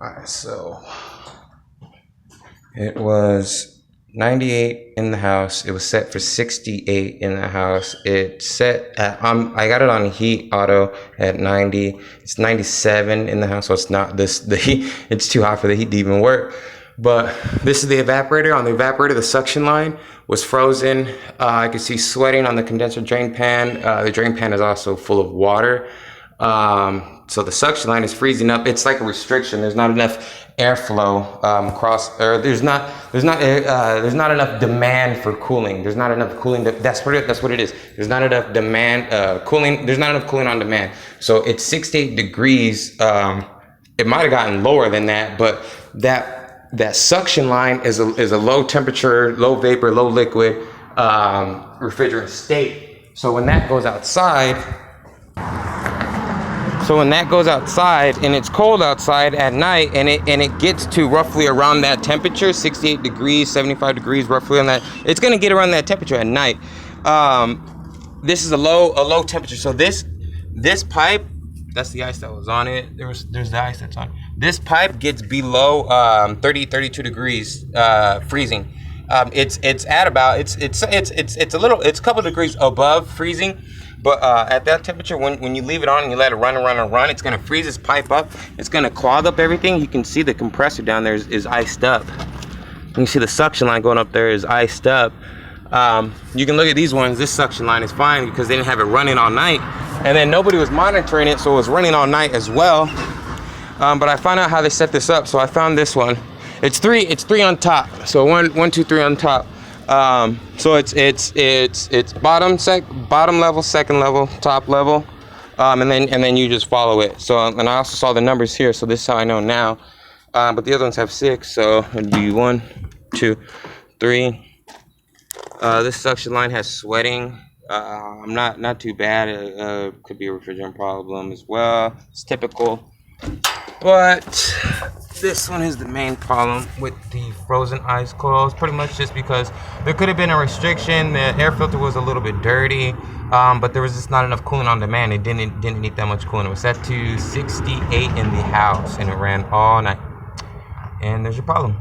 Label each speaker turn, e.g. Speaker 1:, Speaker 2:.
Speaker 1: Alright, so it was 98 in the house. It was set for 68 in the house. It's set at, I got it on heat auto at 90. It's 97 in the house, so it's not the heat. It's too hot for the heat to even work. But this is the evaporator. On the evaporator, the suction line was frozen. I could see sweating on the condenser drain pan. The drain pan is also full of water. So the suction line is freezing up. It's like a restriction. There's not enough airflow across, or there's not enough demand for cooling. There's not enough cooling. That's what it is. There's not enough demand cooling. There's not enough cooling on demand. So it's 68 degrees. It might have gotten lower than that, but that suction line is a low temperature, low vapor, low liquid refrigerant state. So when that goes outside, and it's cold outside at night, and it gets to roughly around that temperature, 68 degrees, 75 degrees, roughly on that, it's gonna get around that temperature at night. This is a low temperature. So this pipe, that's the ice that was on it. There's the ice that's on. This pipe gets below 32 degrees freezing. It's at about it's a couple of degrees above freezing, but at that temperature, when you leave it on and you let it run, it's gonna freeze this pipe up. It's gonna clog up everything. You can see the compressor down there is iced up. You can see the suction line going up there is iced up. You can look at these ones. This suction line is fine because they didn't have it running all night, and then nobody was monitoring it, so it was running all night as well. But I found out how they set this up, so I found this one. It's three on top. So one, two, three on top. So it's bottom level, second level, top level, and then you just follow it. So and I also saw the numbers here, so this is how I know now. But the other ones have 6, so it'd be 1, 2, 3. This suction line has sweating. Not too bad. Could be a refrigerant problem as well. It's typical. But this one is the main problem with the frozen ice coils. Pretty much just because there could have been a restriction. The air filter was a little bit dirty, but there was just not enough cooling on demand. It didn't need that much cooling. It was set to 68 in the house, and it ran all night. And there's your problem.